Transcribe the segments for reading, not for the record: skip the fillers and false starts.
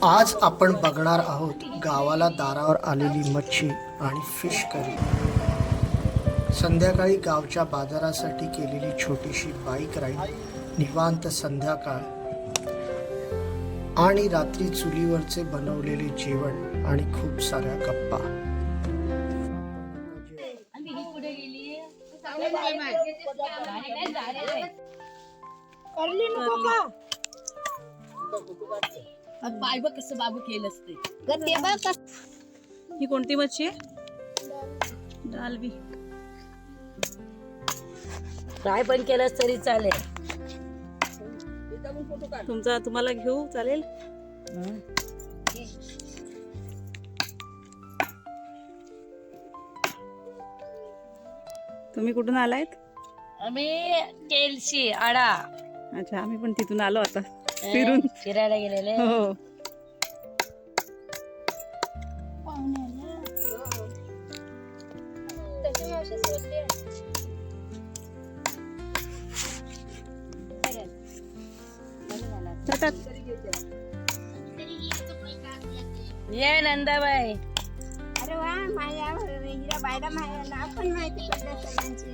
आज आपण बघणार आहोत गावाला दारावर आलेली मच्छी आणि फिश करी. संध्याकाळी गावच्या बाजारासाठी केलेली छोटीशी बाईक राईड, निवांत संध्याकाळ आणि रात्री चुलीवरचे बनवलेले जेवण आणि खूप साऱ्या गप्पा. बाय बघ कसं बाबू केलं असते. ही कोणती मच्छी आहे? डालबी. काय पण केलंस तरी चालेल. तुम्हाला घेऊ चालेल? तुम्ही कुठून आलायत? आम्ही केलशी आडा. अच्छा, आम्ही पण तिथून आलो आता फिरून. फिरायला गेलेले. हो. ये नंदाबाई. अरे वा, माझ्या हिरा बायला नाव पण माहिती पडलं सगळ्यांची.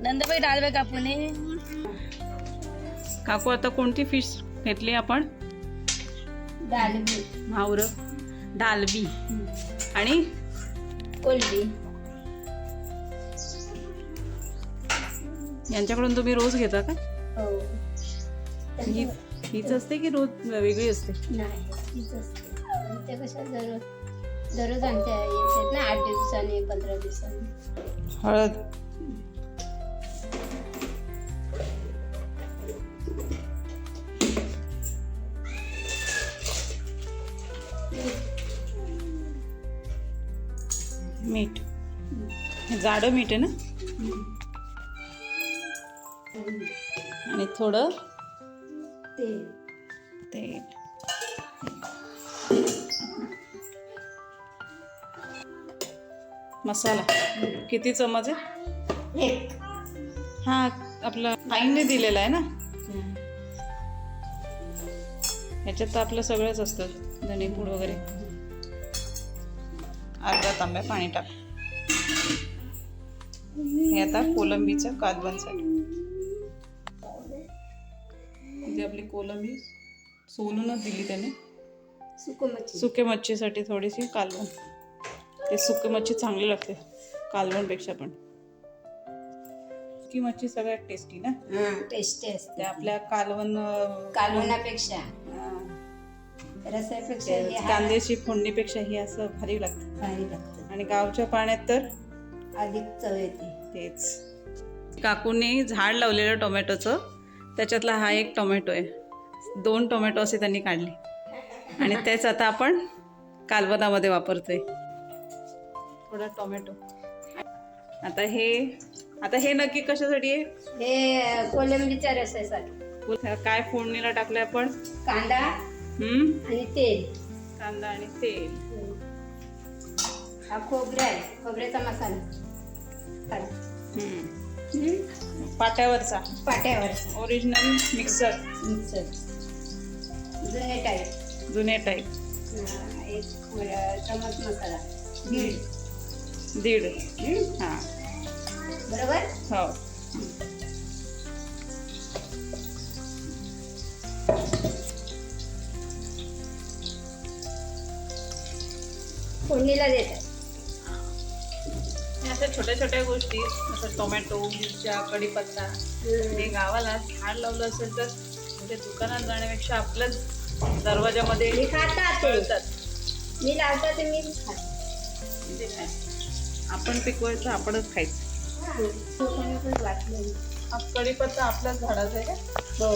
नंदाबाई डालबे कापून. काकू, आता कोणती फिश घेतली आपण? डालबी, मावर, डालबी आणि कोलबी. यांच्याकडून तुम्ही रोज घेता का? हो. हीच असते की रोज वेगळी असते? नाही, तीच असते. ते कशा दररोज आमच्या येतात ना, 8 दिवसांनी 15 दिवसांनी. हळद. मीठ. हे जाडं मीठ आहे ना? आणि थोडं तेल. मसाला किती चमच आहे? 1. हा, आपला आईने दिलेला आहे ना. ह्याच्यात तर आपलं सगळंच असतं, धनेपूड वगैरे. अर्धा तांब्या पाणी टाक. हे आता कोलंबीच्या कालवणसाठी. इथे आपली कोलंबी सोलूनच दिली त्याने. सुके मच्छीसाठी थोडीशी कालवण. ते सुकी मच्छी चांगली लागते कालवणपेक्षा पण. सुकी मच्छी सगळ्यात टेस्टी ना. टेस्टी असते ते आपल्या कालवणापेक्षा, रसापेक्षा, कांद्याची फोडणीपेक्षा ही असं भारी लागतं. भारी लागतं. आणि गावच्या पाण्यात तर अधिक चव येते. तेच. काकूंनी झाड लावलेलं टोमॅटोचं, त्याच्यातला हा एक टोमॅटो आहे. 2 टोमॅटो असे त्यांनी काढले आणि तेच आता आपण कालवणामध्ये वापरतोय. थोडा टोमॅटो. आता हे नक्की कशासाठी आहे? हे कोलंबीच्या रसासाठी. काय फोडणीला टाकलंय आपण? कांदा आणि तेल. कांदा आणि तेल. हा खोबरा आहे, खोबऱ्याचा मसाला. पाट्यावरचा ओरिजिनल मिक्सर. जुने टाईप. 1 चमच मसाला. दीड. हा, बरोबर. हो. फोडणीला देतात. अशा छोट्या छोट्या गोष्टी, जसं टोमॅटो, मिरच्या, कढीपत्ता, हे गावाला झाड लावलं असेल तर म्हणजे दुकानात जाण्यापेक्षा आपल्याच दरवाजामध्ये मी खातात. मी लावता ते मी खाते. म्हणजे काय, आपण पिकवायचं, आपणच खायचं. हा कढीपत्ता आपल्याच झाडाचा आहे का? हो.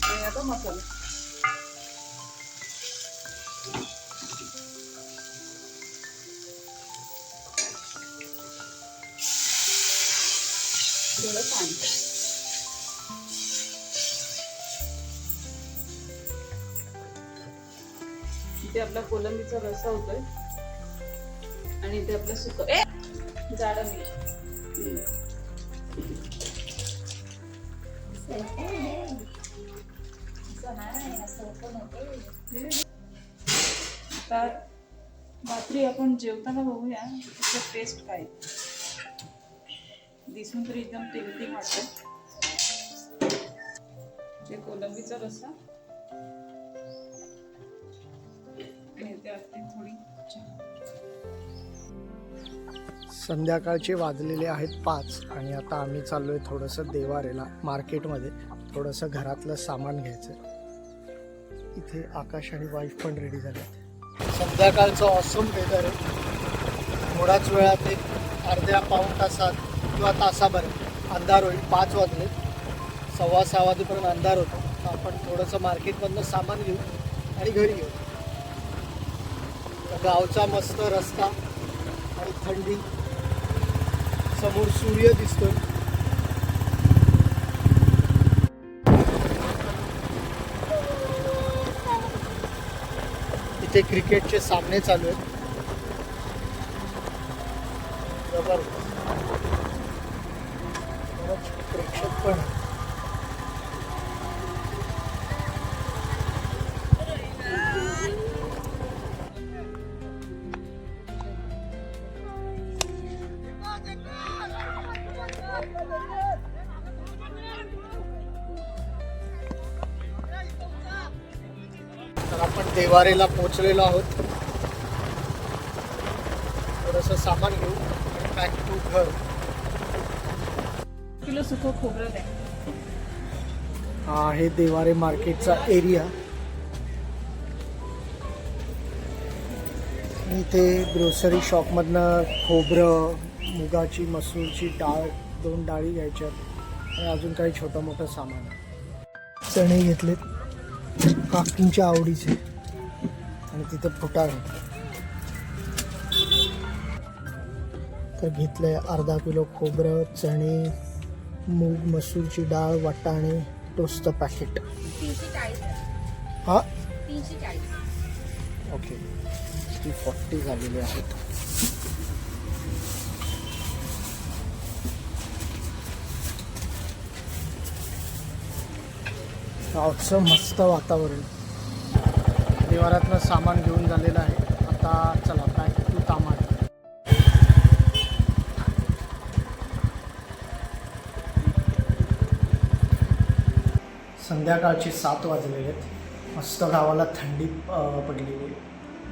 आणि आता मसाला. थोडं पाणी. इथे आपला कोलंबीचा रस्सा होतोय आणि इथे आपलं सुकं जाडं मीठ. दुसरी आपण जेवताना बघूया त्याचं टेस्ट काय. दिसून तरी एकदम टेम्पटिंग वाटतं. जे कोलंबीचा रस्सा मिळते असते थोडी. संध्याकाळचे वाजलेले आहेत 5 आणि आता आम्ही चाललोय थोडंसं देवारेला मार्केटमध्ये, थोडंसं घरातलं सामान घ्यायचं. इथे आकाश आणि वाईफ पण रेडी झालेत. संध्याकाळचं ऑसम वेदर आहे. थोड्याच वेळात एक अर्ध्या पाऊण तासात किंवा तासाभर अंधार होईल. 5 वाजले, 6:15 वाजेपर्यंत अंधार होतो. तर आपण थोडंसं मार्केटमधनं सामान घेऊ आणि घरी येऊ. गावचा मस्त रस्ता आणि थंडी, समोर सूर्य दिसतोय. इथे क्रिकेटचे सामने चालू आहेत. जबरदस्त प्रेक्षक पण आहेत. तर आपण देवारेला पोहोचलेलो आहोत. थोडंसं सामान घेऊ आणि बॅक टू घर. किलो सुकं खोबरं द्या. हा आहे देवारे मार्केटचा एरिया. इथे ग्रोसरी शॉपमधनं खोबरं, मुगाची, मसूरची डाळ, 2 डाळी घ्यायच्यात आणि अजून काही छोटं मोठं सामान. चणे घेतलेत काकींच्या आवडीचे आणि तिथे फुटाणे. तर घेतलंय अर्धा किलो खोबरं, चणे, मूग, मसूरची डाळ, वाटाणे, टोस्ट पॅकेट. हा 340. ओके, 340 झालेले आहेत. गावचं मस्त वातावरण. देवारातनं सामान घेऊन झालेलं आहे. आता चला बॅक टू तामाड. संध्याकाळचे 7 वाजलेले आहेत. मस्त गावाला थंडी पडलेली.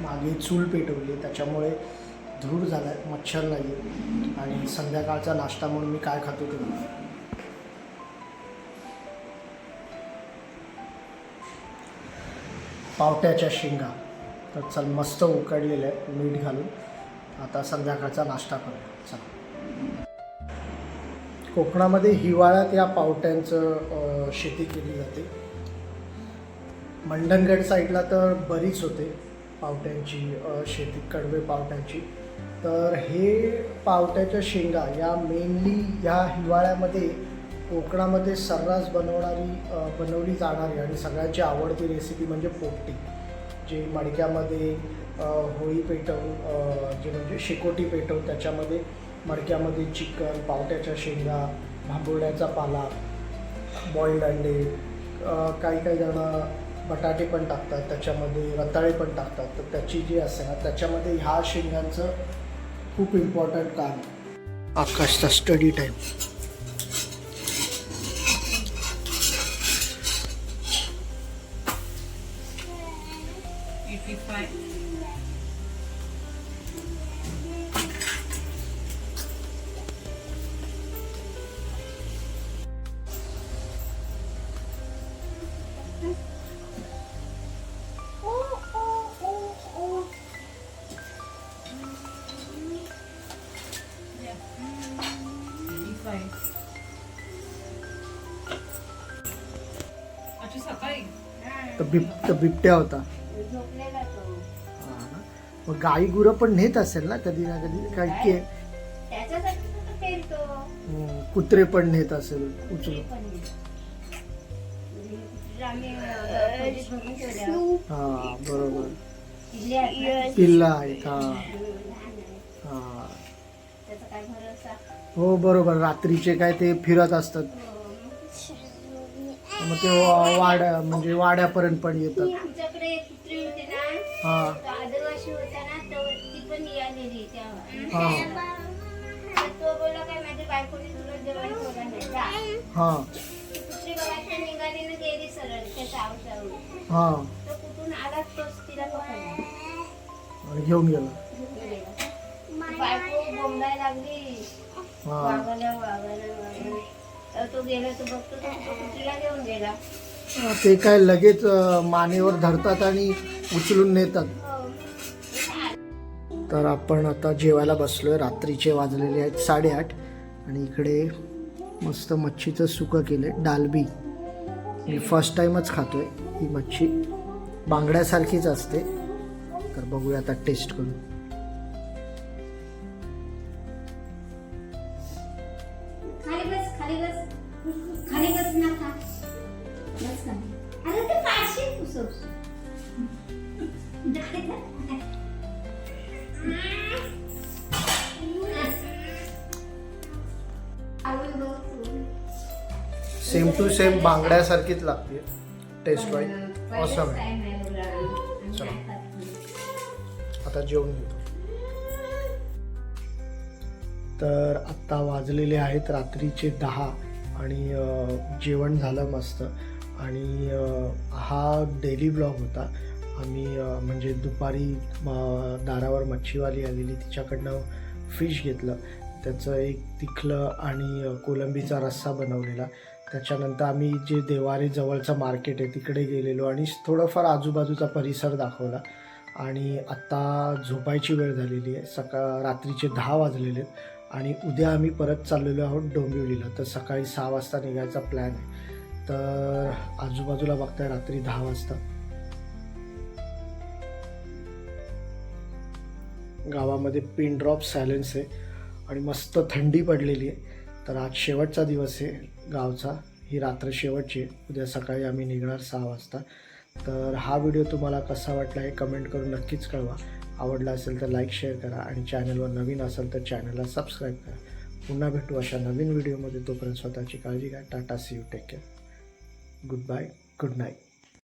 मागे चूल पेटवली, त्याच्यामुळे धूर झाला आहे, मच्छर नाही आहे. आणि संध्याकाळचा नाश्ता म्हणून मी काय खातो ते बघा. पावट्याच्या शेंगा. तर चल मस्त उकडलेल्या आहेत मीठ घालून. आता संध्याकाळचा नाश्ता करूया चला. कोकणामध्ये हिवाळ्यात या पावट्यांचं शेती केली जाते. मंडणगड साईडला तर बरीच होते पावट्यांची शेती, कडवे पावट्यांची. तर हे पावट्याच्या शेंगा या मेनली या हिवाळ्यामध्ये कोकणामध्ये सर्रास बनवली जाणारी आणि सगळ्यांची आवडती रेसिपी म्हणजे पोपटी. जे मडक्यामध्ये होळी पेटवून, जे म्हणजे शेकोटी पेटवून त्याच्यामध्ये मडक्यामध्ये चिकन, पावट्याच्या शेंगा, भांबोळ्याचा पाला, बॉईल्ड अंडे, काही जण बटाटे पण टाकतात, त्याच्यामध्ये रताळे पण टाकतात. तर त्याची जी असते ना त्याच्यामध्ये ह्या शेंगांचं खूप इम्पॉर्टंट काम. आकाशचा स्टडी टाईम. तर बिबट्या होता. झोपलेला तो. हा ना. मग गाई गुरं पण नेत असेल ना कधी ना कधी. काही त्याच्यासाठी तो फिरतो. कुत्रे पण नेत असेल उचलून. पण आम्ही खोलीत बघून ठेवल्या. हा बरोबर. पिल्ले आहेत ना. पिल्ला आहेत. हा लहान आहे. हा त्याचा काय भरोसा. हो बरोबर. रात्रीचे काय ते फिरत असतात. मग ते म्हणजे वाड्यापर्यंत पण येतात. आमच्याकडे एक कुत्री होती ना, हा तो आदिवासी होता ना, तो ती पण गेली तेव्हा हां तर तो बोला काय माझ्या बायकोने तुला जेवण ठेवलं नाही जा. हां ती कुत्री बघायची निघाली ना गेली सरळ त्याच्या आवशावून. हां तो कुठून आला तोच तिला पकडला. आणि घेऊन गेला. ती बायको बोंबलायला लागली हां वागलं तर तो गेला तो बघतो तो कुत्रीला घेऊन गेला. ते काय लगेच मानेवर धरतात आणि उचलून नेतात. तर आपण आता जेवायला बसलोय. रात्रीचे वाजलेले आहेत 8:30 आणि इकडे मस्त मच्छीचं सुकं केलं डालबी. मी फर्स्ट टाइमच खातोय ही मच्छी. बांगड्यासारखीच असते. तर बघूया आता टेस्ट करून. खाली बस ना खा. बस खाली. अरे ते पाचशे पुसवस. सेम टू सेम बांगड्यासारखीच लागते टेस्ट वाईज. ऑसम आहे. चला आता जेवण घेतो. तर आत्ता वाजलेले आहेत रात्रीचे 10 आणि जेवण झालं मस्त. आणि हा डेली ब्लॉग होता. आम्ही म्हणजे दुपारी दारावर मच्छीवाली आलेली तिच्याकडनं फिश घेतलं. त्याचं एक तिखलं आणि कोलंबीचा रस्सा बनवलेला. त्याच्यानंतर आम्ही जे देवारे जवळचं मार्केट आहे तिकडे गेलेलो आणि थोडंफार आजूबाजूचा परिसर दाखवला. आणि आत्ता झोपायची वेळ झालेली आहे. रात्रीचे 10 वाजलेले आहेत आणि उद्या आम्ही परत चाललेलो आहोत डोंबिवलीला. तर सकाळी 6 वाजता निघायचा प्लॅन आहे. तर आजूबाजूला बघताय रात्री 10 वाजता. गावामध्ये पिन ड्रॉप सायलेन्स आहे आणि मस्त थंडी पडलेली आहे. तर आज शेवटचा दिवस आहे गावचा. ही रात्र शेवटची आहे. उद्या सकाळी आम्ही निघणार 6 वाजता. तर हा व्हिडिओ तुम्हाला कसा वाटला हे कमेंट करून नक्कीच कळवा. आवडला असेल तर लाईक शेअर करा आणि चॅनलवर नवीन असेल तर चॅनलला सबस्क्राईब करा. पुन्हा भेटू अशा नवीन व्हिडिओमध्ये. तोपर्यंत स्वतःची काळजी घ्या. Tata, see you, take care, goodbye, good night.